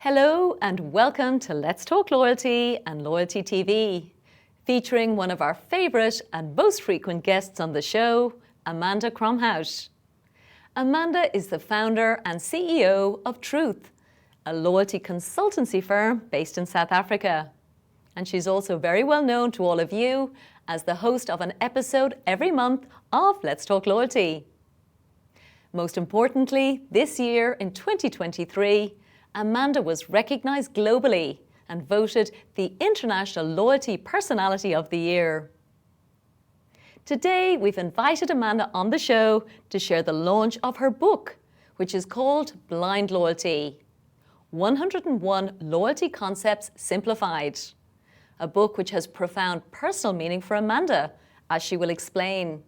Hello and welcome to Let's Talk Loyalty and Loyalty TV, featuring one of our favourite and most frequent guests on the show, Amanda Cromhout. Amanda is the founder and CEO of Truth, a loyalty consultancy firm based in South Africa. And she's also very well known to all of you as the host of an episode every month of Let's Talk Loyalty. Most importantly, this year in 2023, Amanda was recognised globally and voted the International Loyalty Personality of the Year. Today, we've invited Amanda on the show to share the launch of her book, which is called Blind Loyalty: 101 Loyalty Concepts Simplified. A book which has profound personal meaning for Amanda, as she will explain.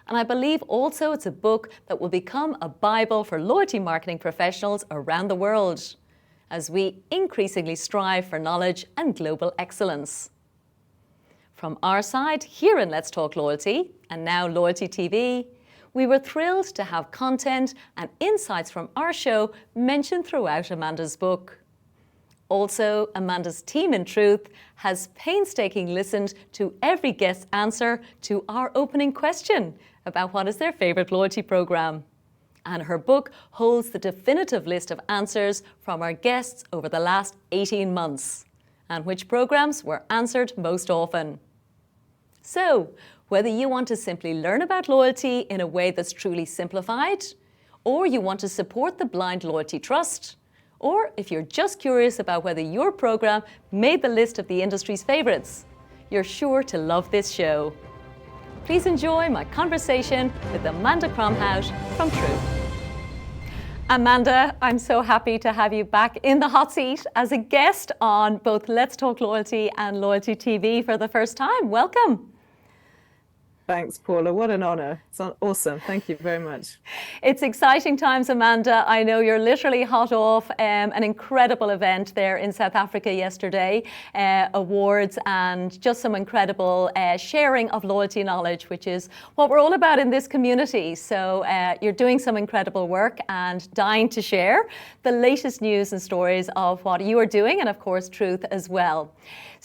And I believe also it's a book that will become a Bible for loyalty marketing professionals around the world, as we increasingly strive for knowledge and global excellence. From our side here in Let's Talk Loyalty, and now Loyalty TV, we were thrilled to have content and insights from our show mentioned throughout Amanda's book. Also, Amanda's team in Truth has painstakingly listened to every guest's answer to our opening question about what is their favourite loyalty programme. And her book holds the definitive list of answers from our guests over the last 18 months, and which programmes were answered most often. So, whether you want to simply learn about loyalty in a way that's truly simplified, or you want to support the Blind Loyalty Trust, or if you're just curious about whether your programme made the list of the industry's favourites, you're sure to love this show. Please enjoy my conversation with Amanda Cromhout from Truth. Amanda, I'm so happy to have you back in the hot seat as a guest on both Let's Talk Loyalty and Loyalty TV for the first time. Welcome. Thanks, Paula. What an honour. It's awesome. Thank you very much. It's exciting times, Amanda. I know you're literally hot off an incredible event there in South Africa yesterday, awards and just some incredible sharing of loyalty knowledge, which is what we're all about in this community. So you're doing some incredible work and dying to share the latest news and stories of what you are doing, and of course, Truth as well.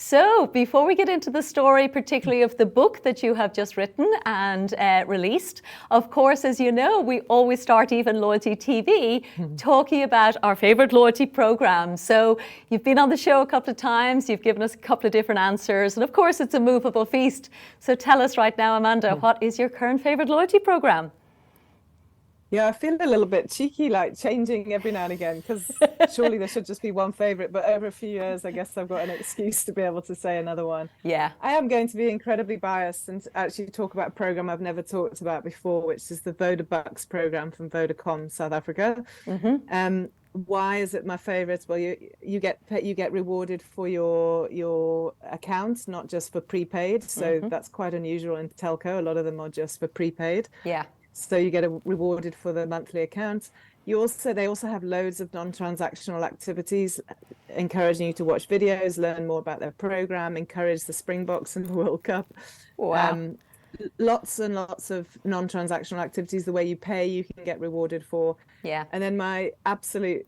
So before we get into the story, particularly of the book that you have just written and released, of course, as you know, we always start even Loyalty TV talking about our favourite loyalty programs. So you've been on the show a couple of times, you've given us a couple of different answers, and of course it's a movable feast. So tell us right now, Amanda, what is your current favourite loyalty program? Yeah, I feel a little bit cheeky, like changing every now and again, because surely there should just be one favourite, but over a few years, I guess I've got an excuse to be able to say another one. Yeah. I am going to be incredibly biased and actually talk about a programme I've never talked about before, which is the Vodabucks programme from Vodacom, South Africa. Why is it my favourite? Well, you get rewarded for your account, not just for prepaid. So that's quite unusual in telco. A lot of them are just for prepaid. Yeah. So you get rewarded for the monthly account. They also have loads of non-transactional activities, encouraging you to watch videos, learn more about their program, encourage the Springboks in the World Cup. Wow. Lots and lots of non-transactional activities. The way you pay, you can get rewarded for. Yeah. And then my absolute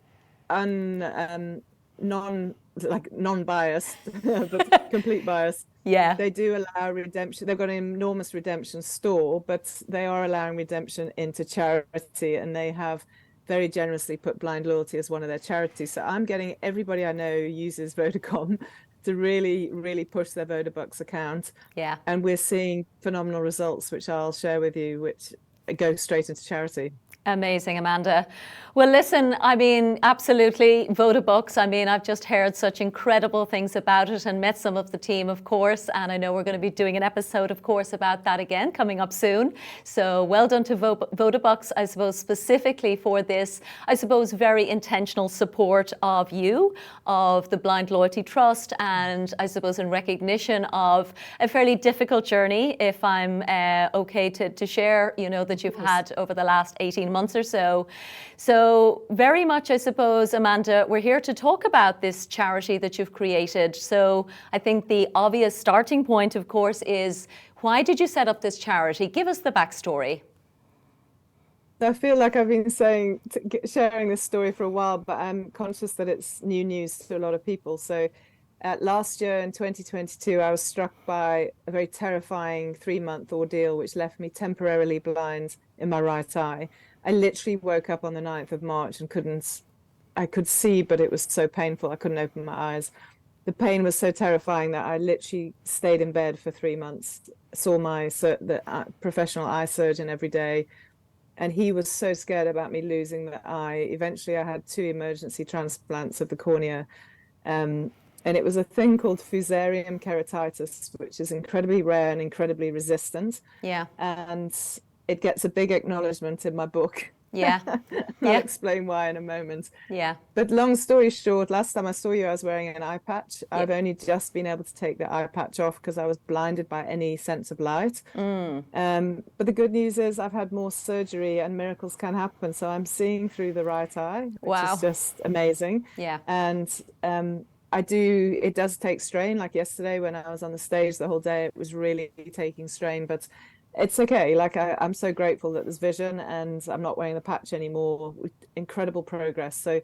non-biased, but complete bias. Yeah. They do allow redemption. They've got an enormous redemption store, but they are allowing redemption into charity, and they have very generously put Blind Loyalty as one of their charities. So I'm getting everybody I know who uses Vodacom to really, really push their Vodabucks account. Yeah. And we're seeing phenomenal results, which I'll share with you, which go straight into charity. Amazing, Amanda. Well, listen, I mean, absolutely, Vodabucks. I mean, I've just heard such incredible things about it and met some of the team, of course. And I know we're going to be doing an episode, of course, about that again coming up soon. So well done to Vodabucks, I suppose, specifically for this, I suppose, very intentional support of you, of the Blind Loyalty Trust, and I suppose in recognition of a fairly difficult journey, if I'm okay to share, you know, that you've had over the last 18 months or so. So very much, I suppose, Amanda, we're here to talk about this charity that you've created. So I think the obvious starting point, of course, is why did you set up this charity? Give us the backstory. I feel like I've been sharing this story for a while, but I'm conscious that it's new news to a lot of people. So last year in 2022, I was struck by a very terrifying 3-month ordeal, which left me temporarily blind in my right eye. I literally woke up on the 9th of March and I could see, but it was so painful. I couldn't open my eyes. The pain was so terrifying that I literally stayed in bed for 3 months, saw the professional eye surgeon every day. And he was so scared about me losing the eye. Eventually, I had 2 emergency transplants of the cornea. And it was a thing called fusarium keratitis, which is incredibly rare and incredibly resistant. Yeah. And it gets a big acknowledgement in my book. Yeah. I'll explain why in a moment. Yeah. But long story short, last time I saw you, I was wearing an eye patch. Yeah. I've only just been able to take the eye patch off because I was blinded by any sense of light. But the good news is I've had more surgery and miracles can happen. So I'm seeing through the right eye, which is just amazing. Yeah. And it does take strain. Like yesterday when I was on the stage the whole day, it was really taking strain, but it's okay. Like I'm so grateful that there's vision and I'm not wearing the patch anymore. Incredible progress. So,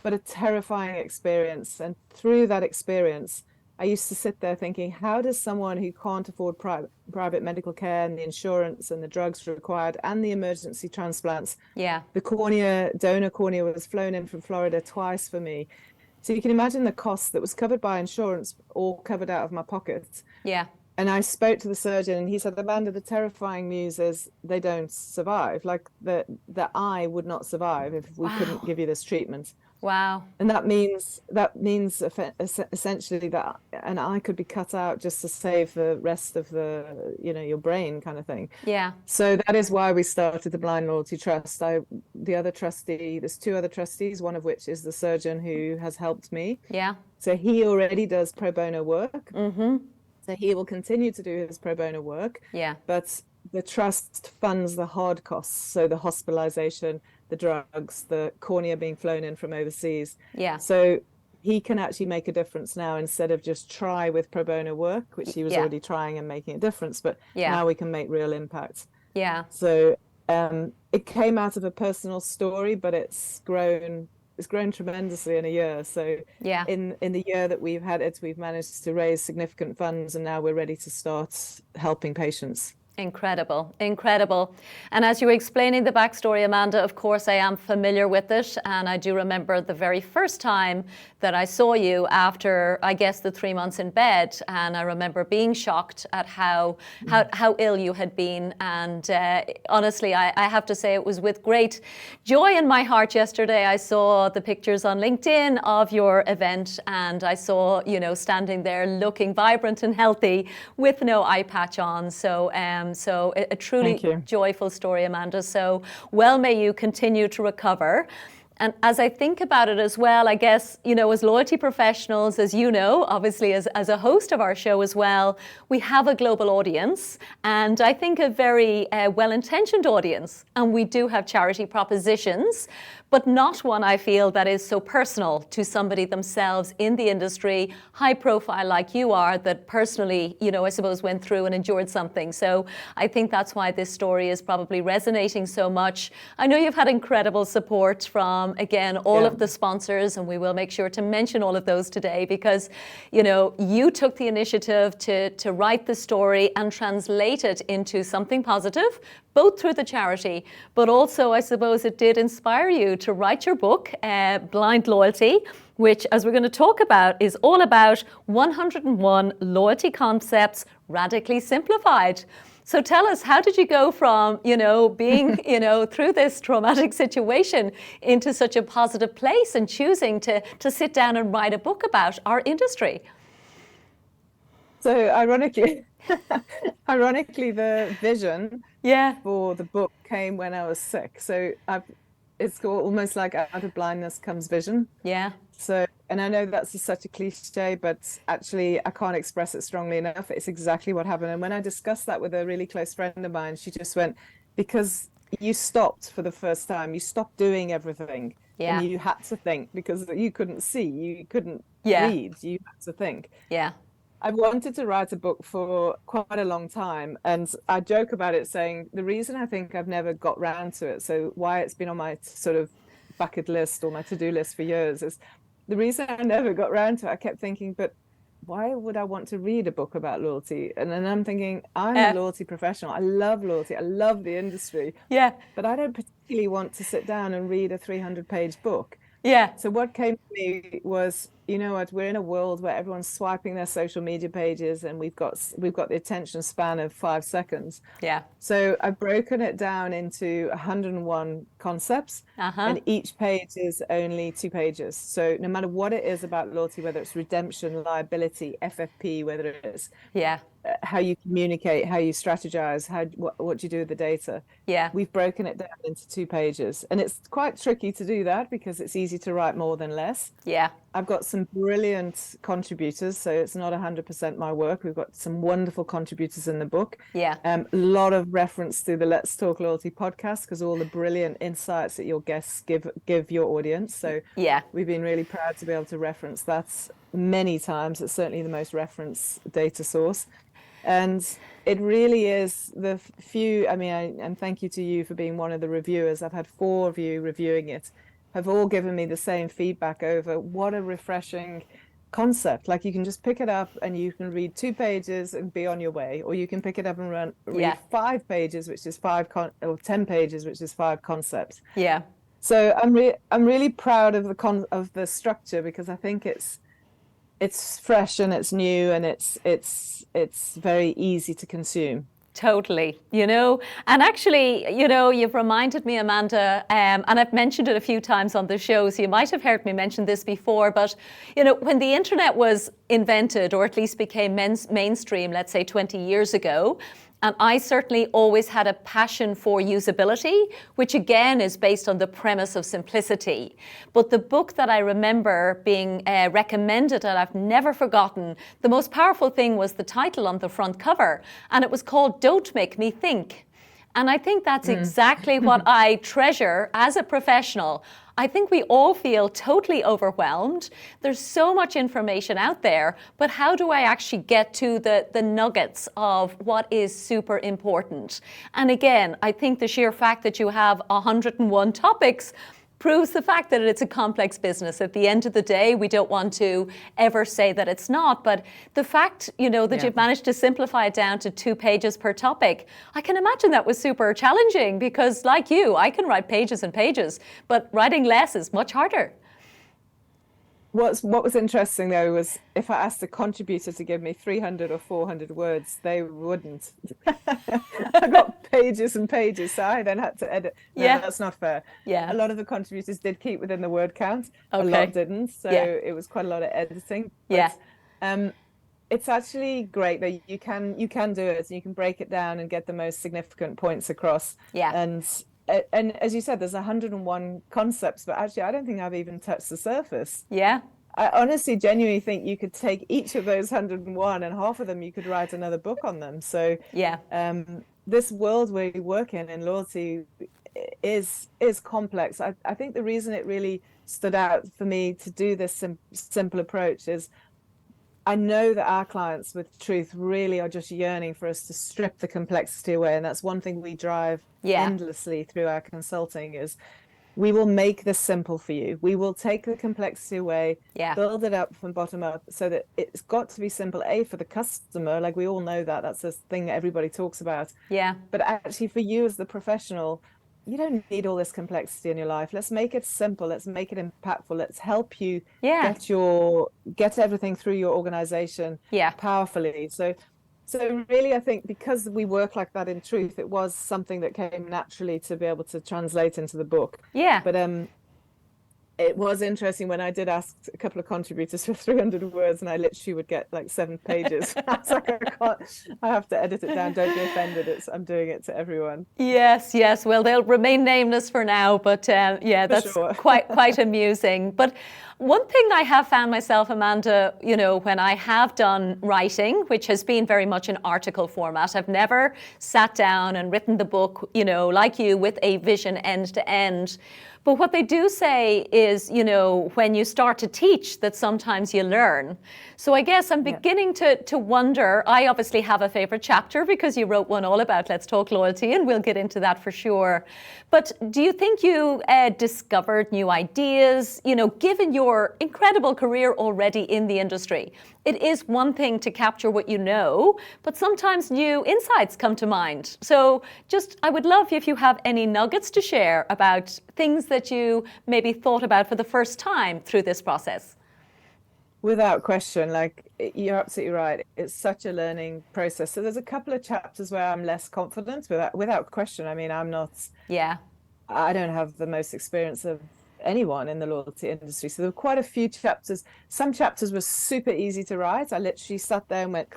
but a terrifying experience. And through that experience, I used to sit there thinking, how does someone who can't afford private medical care and the insurance and the drugs required and the emergency transplants, the donor cornea was flown in from Florida twice for me. So you can imagine the cost that was covered by insurance, all covered out of my pocket. Yeah. And I spoke to the surgeon and he said, Amanda, the terrifying news is they don't survive. Like the eye would not survive if we couldn't give you this treatment. Wow. And that means essentially that an eye could be cut out just to save the rest of your brain kind of thing. Yeah. So that is why we started the Blind Loyalty Trust. There's 2 other trustees, one of which is the surgeon who has helped me. Yeah. So he already does pro bono work. Mm-hmm. So he will continue to do his pro bono work. Yeah. But the trust funds the hard costs. So the hospitalization, the drugs, the cornea being flown in from overseas. Yeah. So he can actually make a difference now instead of just try with pro bono work, which he was already trying and making a difference. But now we can make real impact. Yeah. So it came out of a personal story, but it's grown tremendously in a year. So in the year that we've had it, we've managed to raise significant funds and now we're ready to start helping patients. Incredible, incredible. And as you were explaining the backstory, Amanda, of course I am familiar with it. And I do remember the very first time that I saw you after, I guess, the 3 months in bed. And I remember being shocked at how ill you had been. And honestly, I have to say it was with great joy in my heart yesterday. I saw the pictures on LinkedIn of your event and I saw, standing there looking vibrant and healthy with no eye patch on. So a truly joyful story, Amanda. So well may you continue to recover. And as I think about it as well, I guess, as loyalty professionals, as you know, obviously as a host of our show as well, we have a global audience and I think a very well-intentioned audience. And we do have charity propositions, but not one I feel that is so personal to somebody themselves in the industry, high profile like you are, that personally, I suppose went through and endured something. So I think that's why this story is probably resonating so much. I know you've had incredible support from, again, all of the sponsors, and we will make sure to mention all of those today because, you took the initiative to write the story and translate it into something positive, both through the charity, but also I suppose it did inspire you to write your book, Blind Loyalty, which, as we're going to talk about, is all about 101 loyalty concepts radically simplified. So tell us, how did you go from, being, through this traumatic situation into such a positive place and choosing to sit down and write a book about our industry? So ironically, the vision for the book came when I was sick. So it's almost like out of blindness comes vision. Yeah. So, and I know that's such a cliche, but actually I can't express it strongly enough. It's exactly what happened. And when I discussed that with a really close friend of mine, she just went, because you stopped for the first time, you stopped doing everything. Yeah. And you had to think because you couldn't see, you couldn't read, you had to think. Yeah. I've wanted to write a book for quite a long time, and I joke about it saying the reason I think I've never got round to it, so why it's been on my sort of bucket list or my to-do list for years, is the reason I never got round to it. I kept thinking, but why would I want to read a book about loyalty? And then I'm thinking, I'm a loyalty professional. I love loyalty. I love the industry. Yeah. But I don't particularly want to sit down and read a 300-page book. Yeah. So what came to me was, you know what, we're in a world where everyone's swiping their social media pages, and we've got the attention span of 5 seconds. Yeah. So I've broken it down into 101 concepts, and each page is only 2 pages. So no matter what it is about loyalty, whether it's redemption, liability, FFP, whether it's how you communicate, how you strategize, what you do with the data. Yeah. We've broken it down into 2 pages. And it's quite tricky to do that because it's easy to write more than less. Yeah. I've got some brilliant contributors, so it's not 100% my work. We've got some wonderful contributors in the book. Yeah. A lot of reference to the Let's Talk Loyalty podcast, because all the brilliant insights that your guests give your audience. So yeah, we've been really proud to be able to reference that many times. It's certainly the most referenced data source. And it really is the few, I mean, and thank you to you for being one of the reviewers. I've had 4 of you reviewing it, have all given me the same feedback over what a refreshing concept. Like, you can just pick it up and you can read 2 pages and be on your way, or you can pick it up and read 5 pages, which is or 10 pages, which is 5 concepts. Yeah. So I'm really proud of the structure, because I think it's fresh and it's new and it's very easy to consume. Totally, and actually, you've reminded me, Amanda, and I've mentioned it a few times on the show, so you might have heard me mention this before, but, when the internet was invented, or at least became mainstream, let's say 20 years ago, and I certainly always had a passion for usability, which again is based on the premise of simplicity. But the book that I remember being recommended, and I've never forgotten, the most powerful thing was the title on the front cover, and it was called Don't Make Me Think. And I think that's exactly what I treasure as a professional. I think we all feel totally overwhelmed. There's so much information out there, but how do I actually get to the nuggets of what is super important? And again, I think the sheer fact that you have 101 topics proves the fact that it's a complex business. At the end of the day, we don't want to ever say that it's not, but the fact, that you've managed to simplify it down to 2 pages per topic, I can imagine that was super challenging, because like you, I can write pages and pages, but writing less is much harder. What was interesting, though, was if I asked a contributor to give me 300 or 400 words, they wouldn't. I got pages and pages, so I then had to edit. No, that's not fair. Yeah. A lot of the contributors did keep within the word count. Okay. A lot didn't, so it was quite a lot of editing. But, it's actually great that you can do it, and you can break it down and get the most significant points across. Yeah. And as you said, there's 101 concepts, but actually I don't think I've even touched the surface. Yeah. I honestly, genuinely think you could take each of those 101 and half of them, you could write another book on them. So this world we work in loyalty is complex. I think the reason it really stood out for me to do this simple approach is I know that our clients with Truth really are just yearning for us to strip the complexity away. And that's one thing we drive endlessly through our consulting is we will make this simple for you. We will take the complexity away, build it up from bottom up, so that it's got to be simple, for the customer. Like, we all know that's the thing that everybody talks about. Yeah. But actually for you as the professional, you don't need all this complexity in your life. Let's make it simple. Let's make it impactful. Let's help you get everything through your organization powerfully. So really, I think because we work like that in Truth, it was something that came naturally to be able to translate into the book. Yeah. But it was interesting when I did ask a couple of contributors for 300 words, and I literally would get like 7 pages. I was like, I have to edit it down. Don't be offended. I'm doing it to everyone. Yes. Well, they'll remain nameless for now, but that's sure. quite amusing. But one thing I have found myself, Amanda, when I have done writing, which has been very much an article format, I've never sat down and written the book, like you, with a vision end to end. But what they do say is, you know, when you start to teach, that sometimes you learn. So I guess I'm beginning to wonder, I obviously have a favorite chapter because you wrote one all about Let's Talk Loyalty, and we'll get into that for sure. But do you think you discovered new ideas, you know, given your incredible career already in the industry? It is one thing to capture what you know, but sometimes new insights come to mind. So I would love if you have any nuggets to share about things that you maybe thought about for the first time through this process. Without question, like you're absolutely right. It's such a learning process. So there's a couple of chapters where I'm less confident, without question. I mean, I don't have the most experience of anyone in the loyalty industry. So there were quite a few chapters. Some chapters were super easy to write. I literally sat there and went,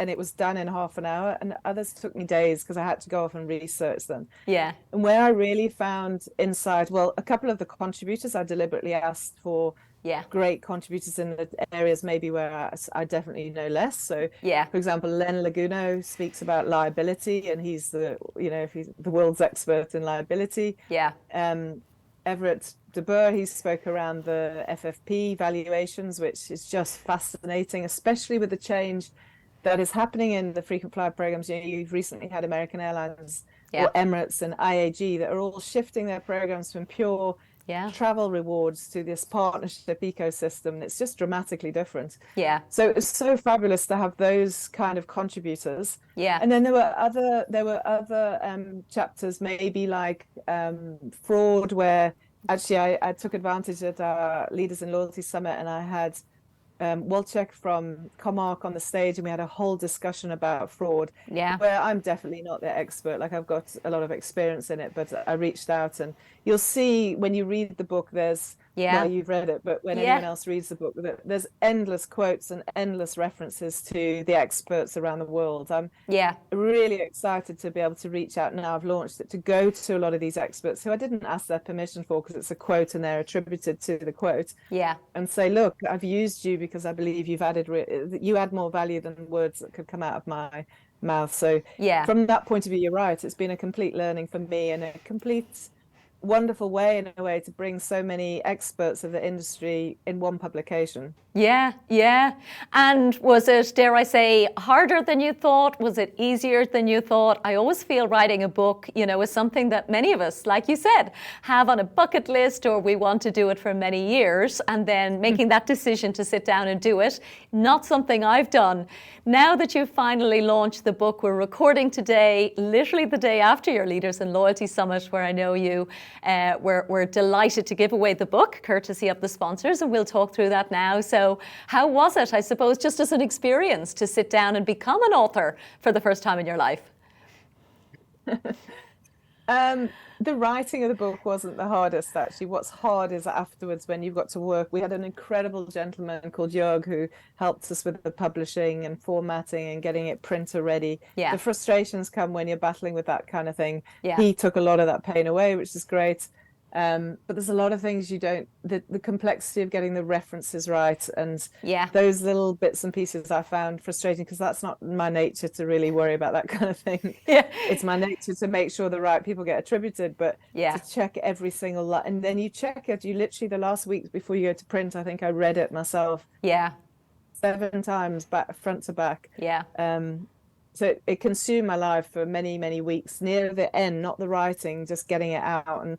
and it was done in half an hour. And others took me days because I had to go off and research them. Yeah. And where I really found insight, well, a couple of the contributors I deliberately asked for great contributors in the areas maybe where I definitely know less. So, for example, Len Laguno speaks about liability, and he's the world's expert in liability. Everett de Boer, he spoke around the FFP valuations, which is just fascinating, especially with the change that is happening in the frequent flyer programs. You know, you've recently had American Airlines or Emirates and IAG that are all shifting their programs from pure travel rewards to this partnership ecosystem. It's just dramatically different. So it's so fabulous to have those kind of contributors. And then there were other chapters, maybe like fraud, where actually I took advantage at our Leaders in Loyalty Summit, and I had Wolczek from Cromhout on the stage, and we had a whole discussion about fraud, where I'm definitely not the expert. Like, I've got a lot of experience in it, but I reached out, and you'll see when you read the book, there's well, you've read it, but when anyone else reads the book, there's endless quotes and endless references to the experts around the world. I'm really excited to be able to reach out now. I've launched it to go to a lot of these experts who I didn't ask their permission for, because it's a quote and they're attributed to the quote, and say, look, I've used you because I believe you add more value than words that could come out of my mouth. So from that point of view, you're right. It's been a complete learning for me, and a complete wonderful way, in a way, to bring so many experts of the industry in one publication. And was it, dare I say, harder than you thought? Was it easier than you thought? I always feel writing a book, you know, is something that many of us, like you said, have on a bucket list, or we want to do it for many years, and then making that decision to sit down and do it, not something I've done. Now that you've finally launched the book, we're recording today, literally the day after your Leaders in Loyalty Summit, where I know you, we're delighted to give away the book, courtesy of the sponsors, and we'll talk through that now. So how was it, I suppose, just as an experience to sit down and become an author for the first time in your life? The writing of the book wasn't the hardest, actually. What's hard is afterwards, when you've got to work. We had an incredible gentleman called Jörg who helped us with the publishing and formatting and getting it printer ready. The frustrations come when you're battling with that kind of thing. He took a lot of that pain away, which is great. But there's a lot of things the complexity of getting the references right, and those little bits and pieces I found frustrating, because that's not my nature to really worry about that kind of thing. It's my nature to make sure the right people get attributed, but to check every single line, and then you check it. You literally, the last week before you go to print, I think I read it myself 7 times, front to back. So it consumed my life for many, many weeks, near the end, not the writing, just getting it out. And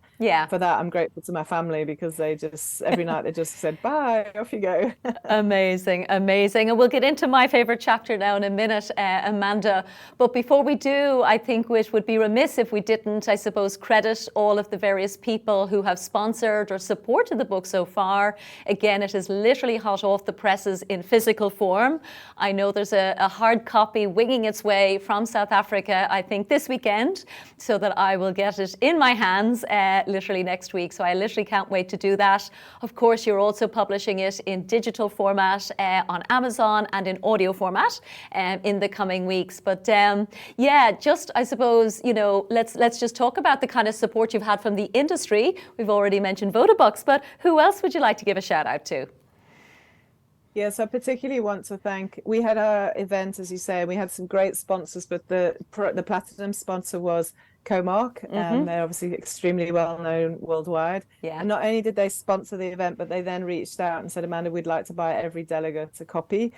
for that, I'm grateful to my family, because they just, every night they just said, bye, off you go. Amazing, amazing. And we'll get into my favorite chapter now in a minute, Amanda. But before we do, I think it would be remiss if we didn't, I suppose, credit all of the various people who have sponsored or supported the book so far. Again, it is literally hot off the presses in physical form. I know there's a hard copy winging its way from South Africa, I think this weekend, so that I will get it in my hands literally next week. So I literally can't wait to do that. Of course, you're also publishing it in digital format on Amazon, and in audio format in the coming weeks. But just, I suppose, you know, let's just talk about the kind of support you've had from the industry. We've already mentioned Vodabux, but who else would you like to give a shout out to? Yes, I particularly want to thank, we had our event, as you say, and we had some great sponsors, but the platinum sponsor was Comark. They're obviously extremely well known worldwide. Yeah. And not only did they sponsor the event, but they then reached out and said, Amanda, we'd like to buy every delegate a copy.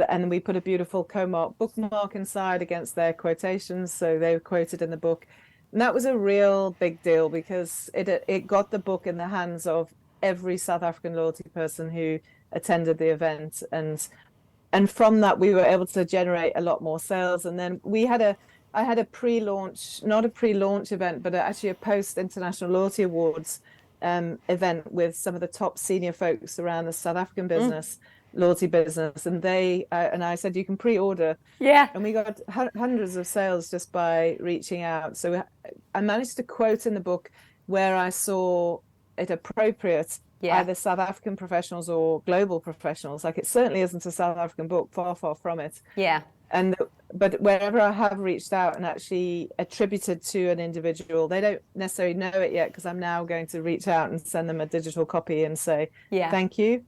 And we put a beautiful Comark bookmark inside against their quotations. So they were quoted in the book. And that was a real big deal because it got the book in the hands of every South African loyalty person who attended the event. And from that, we were able to generate a lot more sales. And then I had a pre-launch, not a pre-launch event, but actually a post-International Loyalty Awards event with some of the top senior folks around the South African business. Loyalty business, and I said you can pre-order, and we got hundreds of sales just by reaching out. So I managed to quote in the book where I saw it appropriate, either South African professionals or global professionals. Like, it certainly isn't a South African book, far from it. But wherever I have reached out and actually attributed to an individual, they don't necessarily know it yet, because I'm now going to reach out and send them a digital copy and say, thank you.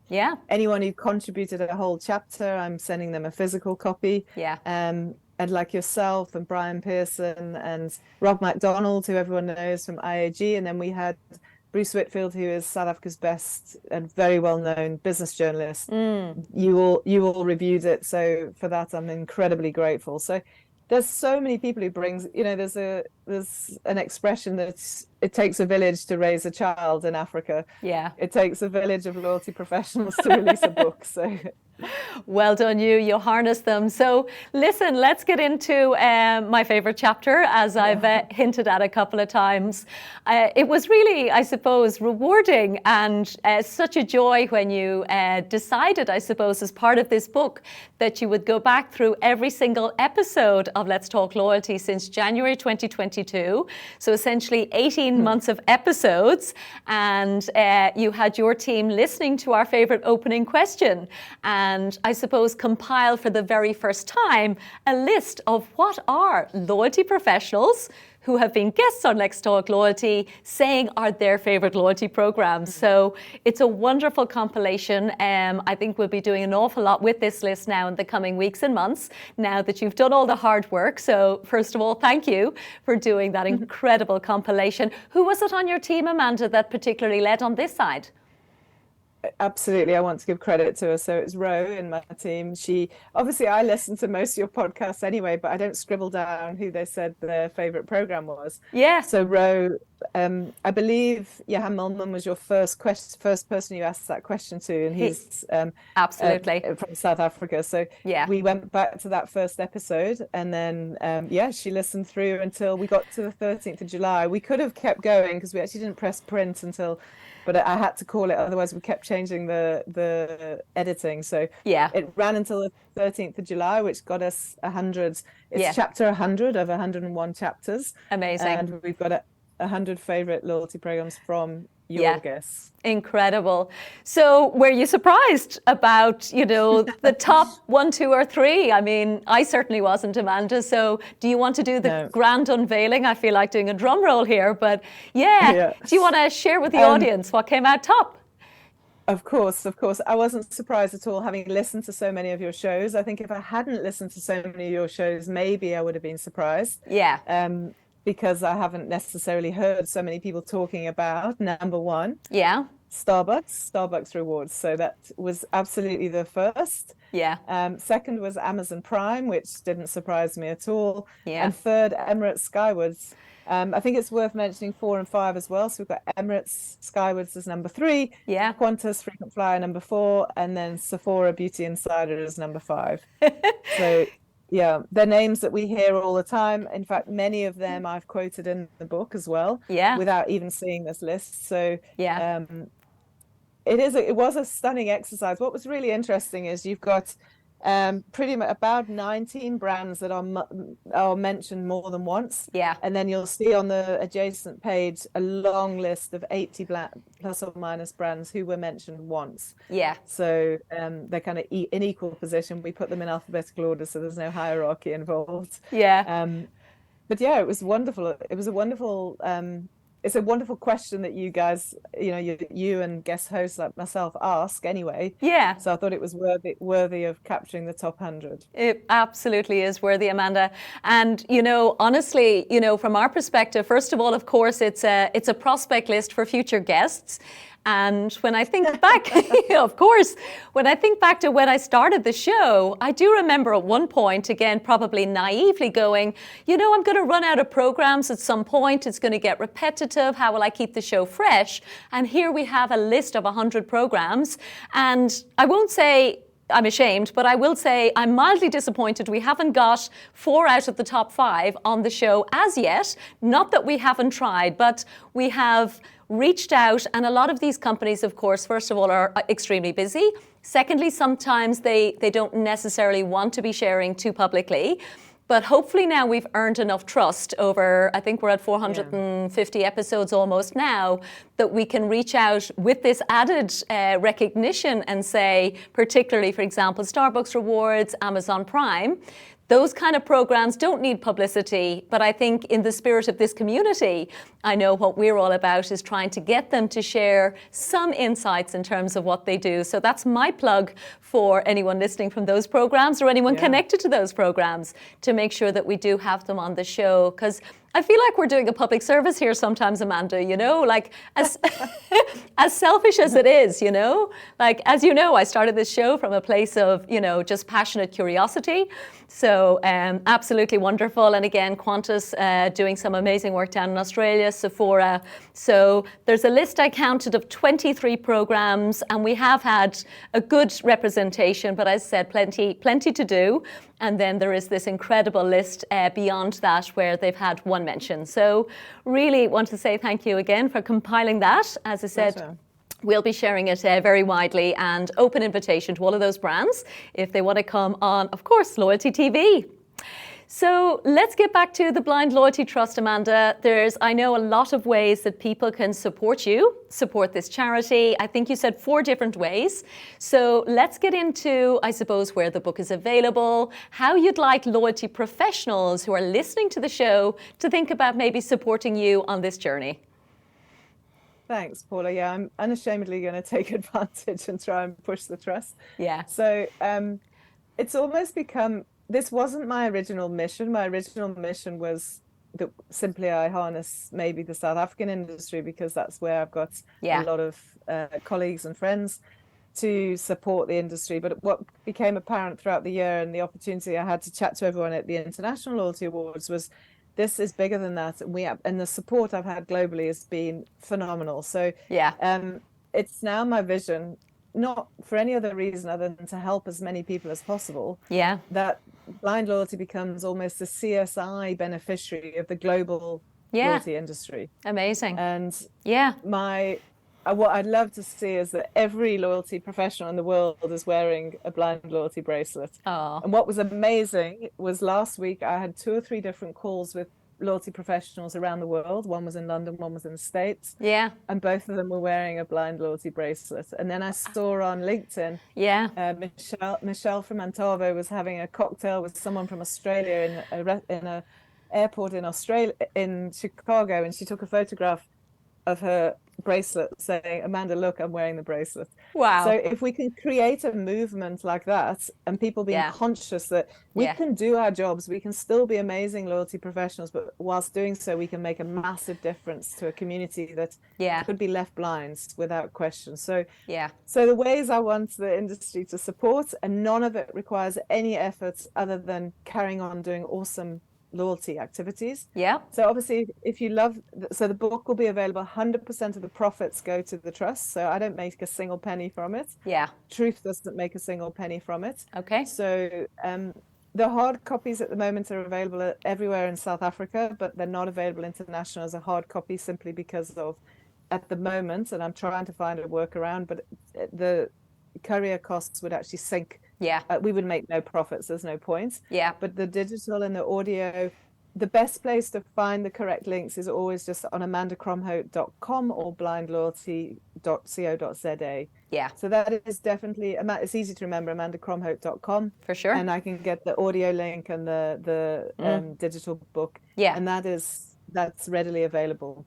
Anyone who contributed a whole chapter, I'm sending them a physical copy. And like yourself and Brian Pearson and Rob MacDonald, who everyone knows from IAG. And then we had Bruce Whitfield, who is South Africa's best and very well-known business journalist. You all reviewed it, so for that I'm incredibly grateful. So there's so many people who brings, there's an expression that it takes a village to raise a child in Africa. It takes a village of loyalty professionals to release a book. So well done, you harnessed them. So listen, let's get into my favorite chapter, as I've hinted at a couple of times. It was really, I suppose, rewarding and such a joy when you decided, I suppose, as part of this book, that you would go back through every single episode of Let's Talk Loyalty since January 2022. So essentially 18 months of episodes, and you had your team listening to our favorite opening question, and I suppose compile for the very first time a list of what are loyalty professionals who have been guests on Let's Talk Loyalty saying are their favorite loyalty programs. So it's a wonderful compilation. I think we'll be doing an awful lot with this list now in the coming weeks and months, now that you've done all the hard work. So first of all, thank you for doing that incredible compilation. Who was it on your team, Amanda, that particularly led on this side? Absolutely, I want to give credit to her. So it's Ro in my team. I listen to most of your podcasts anyway, but I don't scribble down who they said their favorite program was. So Ro, I believe Johan Mulman was your first person you asked that question to, and he's absolutely from South Africa. So we went back to that first episode, and then she listened through until we got to the 13th of July. We could have kept going because we actually didn't press print but I had to call it, otherwise we kept changing the editing. So it ran until the 13th of July, which got us 100. It's chapter 100 of 101 chapters. Amazing. And we've got 100 favorite loyalty programs from your guests. Incredible. So were you surprised about, the top 1, 2, or 3? I mean, I certainly wasn't, Amanda. So do you want to do the grand unveiling? I feel like doing a drum roll here, but do you want to share with the audience what came out top? Of course. I wasn't surprised at all, having listened to so many of your shows. I think if I hadn't listened to so many of your shows, maybe I would have been surprised. Because I haven't necessarily heard so many people talking about number one. Starbucks rewards. So that was absolutely the first. Second was Amazon Prime, which didn't surprise me at all. And third, Emirates Skywards. I think it's worth mentioning 4 and 5 as well. So we've got Emirates Skywards as number 3, Qantas Frequent Flyer number 4, and then Sephora Beauty Insider as number 5. So they're names that we hear all the time. In fact, many of them I've quoted in the book as well, without even seeing this list. So it was a stunning exercise. What was really interesting is you've got pretty much about 19 brands that are mentioned more than once. And then you'll see on the adjacent page a long list of 80 plus or minus brands who were mentioned once. So they're kind of in equal position. We put them in alphabetical order, so there's no hierarchy involved. But it was wonderful. It was a wonderful it's a wonderful question that you guys, you and guest hosts like myself ask anyway. Yeah. So I thought it was worthy of capturing the top 100. It absolutely is worthy, Amanda. And, honestly, from our perspective, first of all, of course, it's a prospect list for future guests. And when I think back, of course, when I think back to when I started the show, I do remember at one point, again, probably naively going, I'm going to run out of programs at some point. It's going to get repetitive. How will I keep the show fresh? And here we have a list of 100 programs. And I won't say I'm ashamed, but I will say I'm mildly disappointed we haven't got 4 out of the top 5 on the show as yet. Not that we haven't tried, but we have reached out, and a lot of these companies, of course, first of all, are extremely busy. Secondly, sometimes they don't necessarily want to be sharing too publicly. But hopefully now we've earned enough trust over, I think we're at 450 episodes almost now, that we can reach out with this added recognition and say, particularly, for example, Starbucks Rewards, Amazon Prime, those kind of programs don't need publicity, but I think in the spirit of this community, I know what we're all about is trying to get them to share some insights in terms of what they do. So that's my plug for anyone listening from those programs or anyone connected to those programs to make sure that we do have them on the show. Because I feel like we're doing a public service here sometimes, Amanda, like as selfish as it is, like, as you know, I started this show from a place of, just passionate curiosity. So absolutely wonderful. And again, Qantas doing some amazing work down in Australia, Sephora. So there's a list I counted of 23 programs, and we have had a good representation, but as I said, plenty to do. And then there is this incredible list beyond that where they've had one mention. So really want to say thank you again for compiling that. As I said, Pleasure. We'll be sharing it very widely, and open invitation to all of those brands if they want to come on, of course, Loyalty TV. So let's get back to the Blind Loyalty Trust, Amanda. There's, I know, a lot of ways that people can support you, support this charity. I think you said 4 different ways. So let's get into, I suppose, where the book is available, how you'd like loyalty professionals who are listening to the show to think about maybe supporting you on this journey. Thanks, Paula. Yeah, I'm unashamedly going to take advantage and try and push the trust. Yeah. So it's almost become, this wasn't my original mission. My original mission was that simply I harness maybe the South African industry, because that's where I've got a lot of colleagues and friends to support the industry. But what became apparent throughout the year and the opportunity I had to chat to everyone at the International Loyalty Awards was, this is bigger than that, and the support I've had globally has been phenomenal. So it's now my vision, not for any other reason other than to help as many people as possible. Yeah, that blind loyalty becomes almost a CSI beneficiary of the global loyalty industry. Amazing. And what I'd love to see is that every loyalty professional in the world is wearing a blind loyalty bracelet. Oh. And what was amazing was last week I had 2 or 3 different calls with loyalty professionals around the world. One was in London, one was in the States. Yeah. And both of them were wearing a blind loyalty bracelet. And then I saw on LinkedIn, Michelle from Antavo was having a cocktail with someone from Australia in a airport in Chicago, and she took a photograph of her bracelet saying, Amanda, look, I'm wearing the bracelet. Wow. So if we can create a movement like that, and people being conscious that we can do our jobs, we can still be amazing loyalty professionals, but whilst doing so, we can make a massive difference to a community that could be left blind without question. So the ways I want the industry to support, and none of it requires any effort other than carrying on doing awesome loyalty activities. Yeah. So obviously, if you love, so the book will be available. 100% of the profits go to the trust. So I don't make a single penny from it. Yeah. Truth doesn't make a single penny from it. Okay. So the hard copies at the moment are available everywhere in South Africa, but they're not available international as a hard copy simply because of, at the moment, and I'm trying to find a workaround, but the courier costs would actually sink. Yeah. We would make no profits. There's no point. Yeah. But the digital and the audio, the best place to find the correct links is always just on amandacromhout.com or blindloyalty.co.za. Yeah. So that is definitely, it's easy to remember, amandacromhout.com. For sure. And I can get the audio link and the digital book. Yeah. And that's readily available.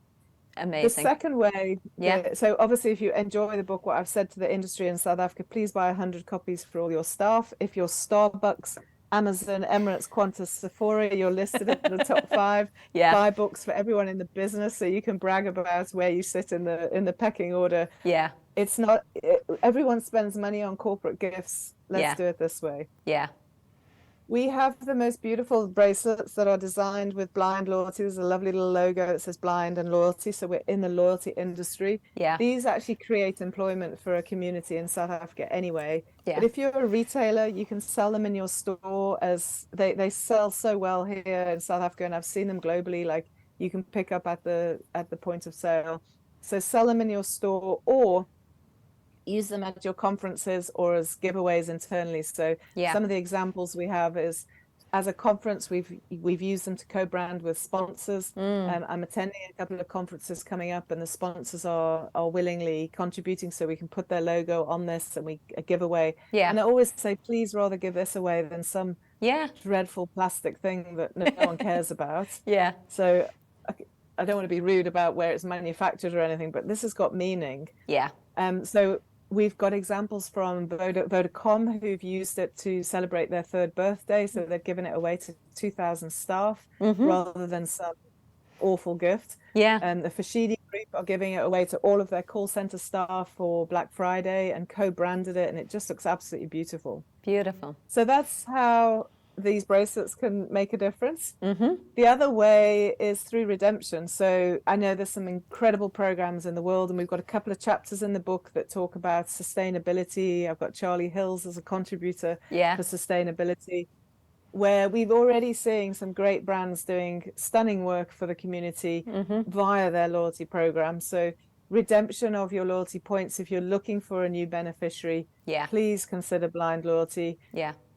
Amazing. The second way, Yeah. so obviously if you enjoy the book, what I've said to the industry in South Africa, please buy 100 copies for all your staff. If you're Starbucks, Amazon, Emirates, Qantas, Sephora, you're listed at the top 5. Yeah. Buy books for everyone in the business so you can brag about where you sit in the pecking order. Yeah. It's not, everyone spends money on corporate gifts. Let's do it this way. Yeah. We have the most beautiful bracelets that are designed with blind loyalty. There's a lovely little logo that says blind and loyalty. So we're in the loyalty industry. Yeah. These actually create employment for a community in South Africa anyway. Yeah. But if you're a retailer, you can sell them in your store, as they sell so well here in South Africa, and I've seen them globally. Like you can pick up at the point of sale. So sell them in your store, or use them at your conferences or as giveaways internally. So some of the examples we have is, as a conference, we've used them to co-brand with sponsors. I'm attending a couple of conferences coming up, and the sponsors are willingly contributing, so we can put their logo on this and a giveaway. And I always say, please rather give this away than some dreadful plastic thing that no one cares about. So I don't want to be rude about where it's manufactured or anything, but this has got meaning. So we've got examples from Vodacom who've used it to celebrate their 3rd birthday. So they've given it away to 2,000 staff rather than some awful gift. And the Fashidi Group are giving it away to all of their call center staff for Black Friday and co-branded it. And it just looks absolutely beautiful. Beautiful. So that's how these bracelets can make a difference. The other way is through redemption. So I know there's some incredible programs in the world, and we've got a couple of chapters in the book that talk about sustainability. I've got Charlie Hills as a contributor for sustainability, where we've already seen some great brands doing stunning work for the community via their loyalty program. So redemption of your loyalty points, if you're looking for a new beneficiary, please consider blind loyalty.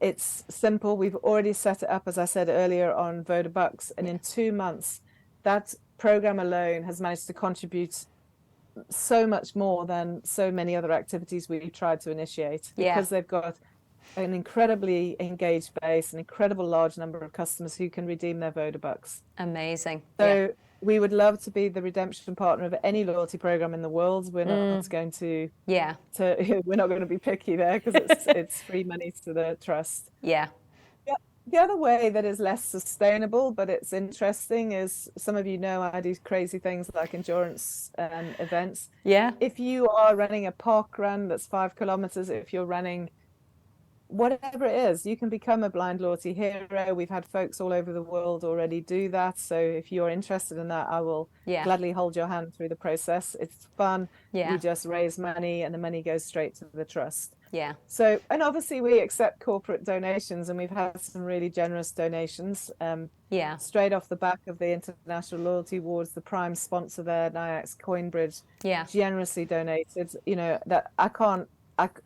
It's simple. We've already set it up, as I said earlier, on Vodabucks, and in 2 months that program alone has managed to contribute so much more than so many other activities we've tried to initiate, because they've got an incredibly engaged base, an incredible large number of customers who can redeem their Vodabucks. Amazing. So we would love to be the redemption partner of any loyalty program in the world. We're not going to, we're not going to be picky there, because it's free money to the trust. The other way that is less sustainable, but it's interesting, is some of you know I do crazy things like endurance events. If you are running a park run that's 5 kilometers, if you're running whatever it is, you can become a blind loyalty hero. We've had folks all over the world already do that. So if you're interested in that, I will gladly hold your hand through the process. It's fun. You just raise money, and the money goes straight to the trust. So, and obviously we accept corporate donations, and we've had some really generous donations. Straight off the back of the International Loyalty Awards, the prime sponsor there, Nyax Coinbridge, generously donated. You know, that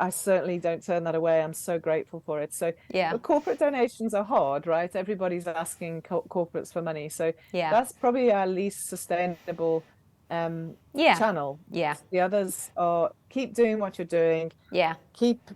I certainly don't turn that away. I'm so grateful for it. So but corporate donations are hard, right? Everybody's asking corporates for money. So that's probably our least sustainable channel. The others are keep doing what you're doing. Keep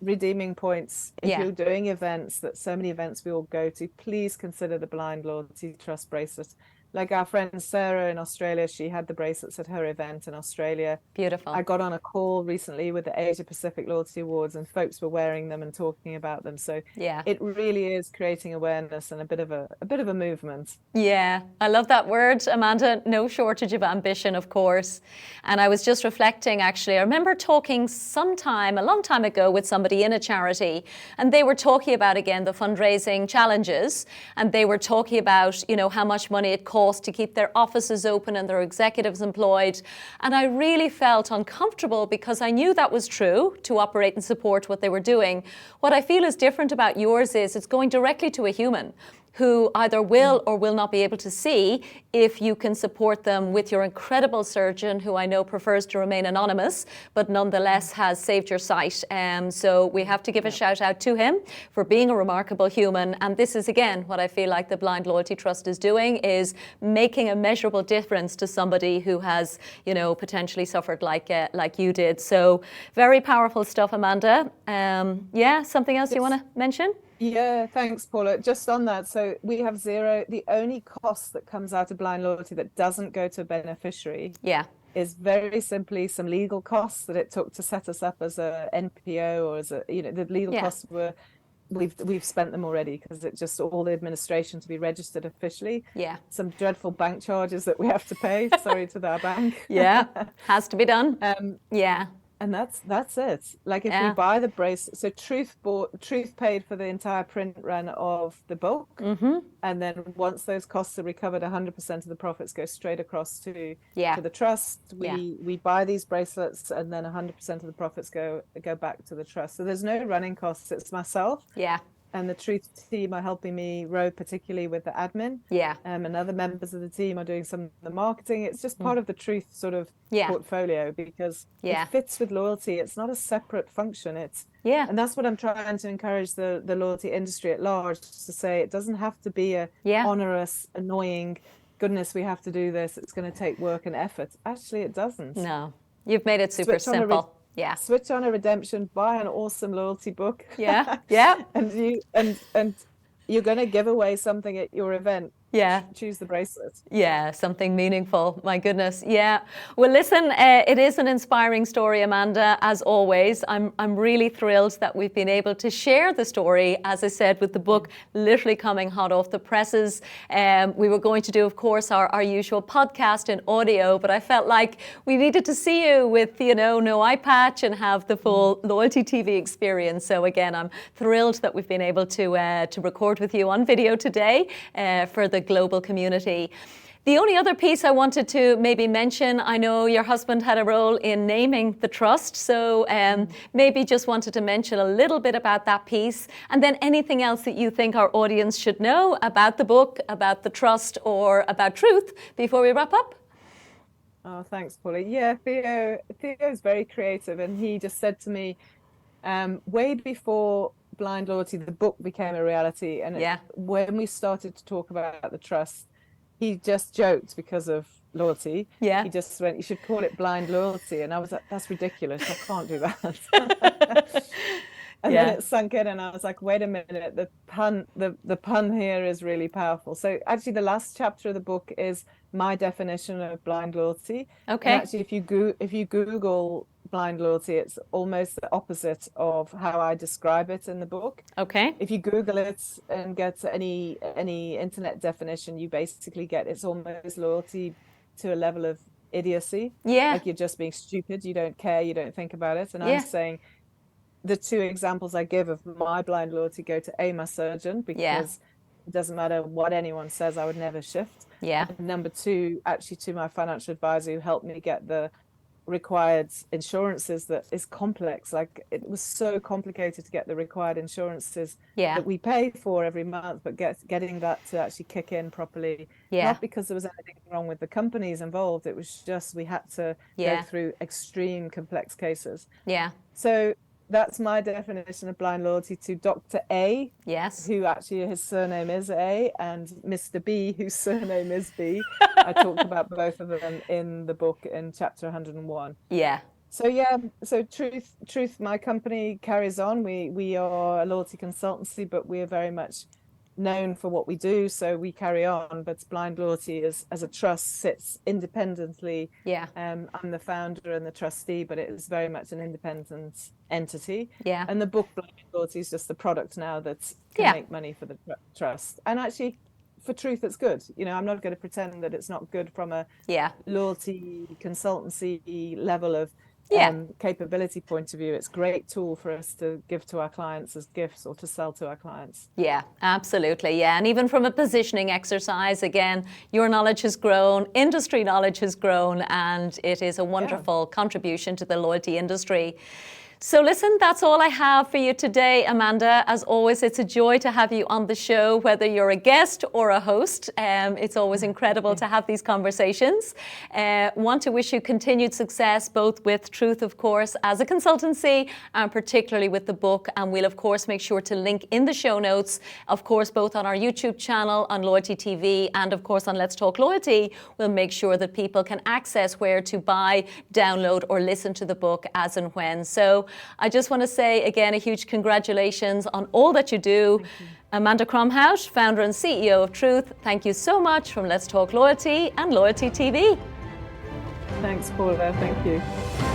redeeming points. If you're doing events, that so many events we all go to, please consider the blind loyalty trust bracelet. Like our friend Sarah in Australia, she had the bracelets at her event in Australia. Beautiful. I got on a call recently with the Asia Pacific Loyalty Awards, and folks were wearing them and talking about them. So it really is creating awareness and a bit of a movement. I love that word, Amanda. No shortage of ambition, of course. And I was just reflecting, actually, I remember talking a long time ago, with somebody in a charity, and they were talking about, again, the fundraising challenges, and they were talking about, you know, how much money it cost to keep their offices open and their executives employed. And I really felt uncomfortable, because I knew that was true, to operate and support what they were doing. What I feel is different about yours is it's going directly to a human who either will or will not be able to see if you can support them with your incredible surgeon, who I know prefers to remain anonymous, but nonetheless has saved your sight. So we have to give a shout out to him for being a remarkable human. And this is, again, what I feel like the Blind Loyalty Trust is doing, is making a measurable difference to somebody who has, you know, potentially suffered like you did. So very powerful stuff, Amanda. Something else you want to mention? Yeah, thanks, Paula. Just on that, so we have zero. The only cost that comes out of blind loyalty that doesn't go to a beneficiary Yeah. is very simply some legal costs that it took to set us up as a NPO, or as a, the legal Yeah. costs were, we've spent them already, because it just all the administration to be registered officially. Yeah. Some dreadful bank charges that we have to pay. Sorry to our bank. Yeah. Has to be done. Yeah. And that's it. Like, if we Yeah. buy the bracelet, so Truth paid for the entire print run of the book, and then once those costs are recovered, 100% of the profits go straight across to the trust. We buy these bracelets, and then 100% of the profits go back to the trust. So there's no running costs. It's myself. Yeah. And the Truth team are helping me row, particularly with the admin. Yeah. And other members of the team are doing some of the marketing. It's just part of the Truth sort of portfolio, because it fits with loyalty. It's not a separate function. And that's what I'm trying to encourage the loyalty industry at large, to say it doesn't have to be a onerous, annoying, goodness, we have to do this, it's going to take work and effort. Actually, it doesn't. No, you've made it super simple. Yeah. Switch on a redemption, buy an awesome loyalty book. Yeah. Yeah. and you're going to give away something at your event. Yeah. Choose the bracelet. Yeah, something meaningful. My goodness. Yeah. Well, listen, it is an inspiring story, Amanda, as always. I'm really thrilled that we've been able to share the story, as I said, with the book literally coming hot off the presses. We were going to do, of course, our usual podcast in audio, but I felt like we needed to see you with, no eye patch and have the full Loyalty TV experience. So again, I'm thrilled that we've been able to record with you on video today for the global community. The only other piece I wanted to maybe mention, I know your husband had a role in naming the trust, so maybe just wanted to mention a little bit about that piece, and then anything else that you think our audience should know about the book, about the trust, or about Truth before we wrap up. Oh, thanks, Paula. Yeah, Theo's very creative, and he just said to me, way before Blind Loyalty, the book, became a reality, and when we started to talk about the trust, he just joked, because of loyalty. He just went, "You should call it Blind Loyalty," and I was like, "That's ridiculous. I can't do that." And then it sunk in, and I was like, "Wait a minute, the pun here is really powerful." So actually, the last chapter of the book is my definition of blind loyalty. Okay. And actually, if you Google blind loyalty, it's almost the opposite of how I describe it in the book. Okay. If you Google it and get any internet definition, you basically get, it's almost loyalty to a level of idiocy. Yeah. Like, you're just being stupid. You don't care. You don't think about it. And I'm saying, the two examples I give of my blind loyalty go to my surgeon, because it doesn't matter what anyone says, I would never shift. And number two, actually, to my financial advisor, who helped me get the required insurances. That is complex. Like, it was so complicated to get the required insurances that we pay for every month, but getting that to actually kick in properly. Not because there was anything wrong with the companies involved. It was just, we had to go through extreme complex cases. So that's my definition of blind loyalty to Dr. A, who actually his surname is A, and Mr. B, whose surname is B. I talked about both of them in the book in chapter 101. So Truth, my company, carries on. We are a loyalty consultancy, but we are very much known for what we do, so we carry on. But blind loyalty as a trust sits independently. I'm the founder and the trustee, but it is very much an independent entity. And the book Blind Loyalty is just the product now that can make money for the trust. And actually, for Truth, it's good. I'm not going to pretend that it's not good from a loyalty consultancy level of capability point of view. It's a great tool for us to give to our clients as gifts, or to sell to our clients. Yeah, absolutely. Yeah. And even from a positioning exercise, again, your knowledge has grown, industry knowledge has grown, and it is a wonderful contribution to the loyalty industry. So listen, that's all I have for you today, Amanda. As always, it's a joy to have you on the show, whether you're a guest or a host. It's always incredible to have these conversations. Want to wish you continued success, both with Truth, of course, as a consultancy, and particularly with the book. And we'll, of course, make sure to link in the show notes, of course, both on our YouTube channel, on Loyalty TV, and of course on Let's Talk Loyalty. We'll make sure that people can access where to buy, download, or listen to the book as and when. So I just want to say again a huge congratulations on all that you do. Amanda Cromhout, founder and CEO of Truth, thank you so much from Let's Talk Loyalty and Loyalty TV. Thanks, Paula. Thank you.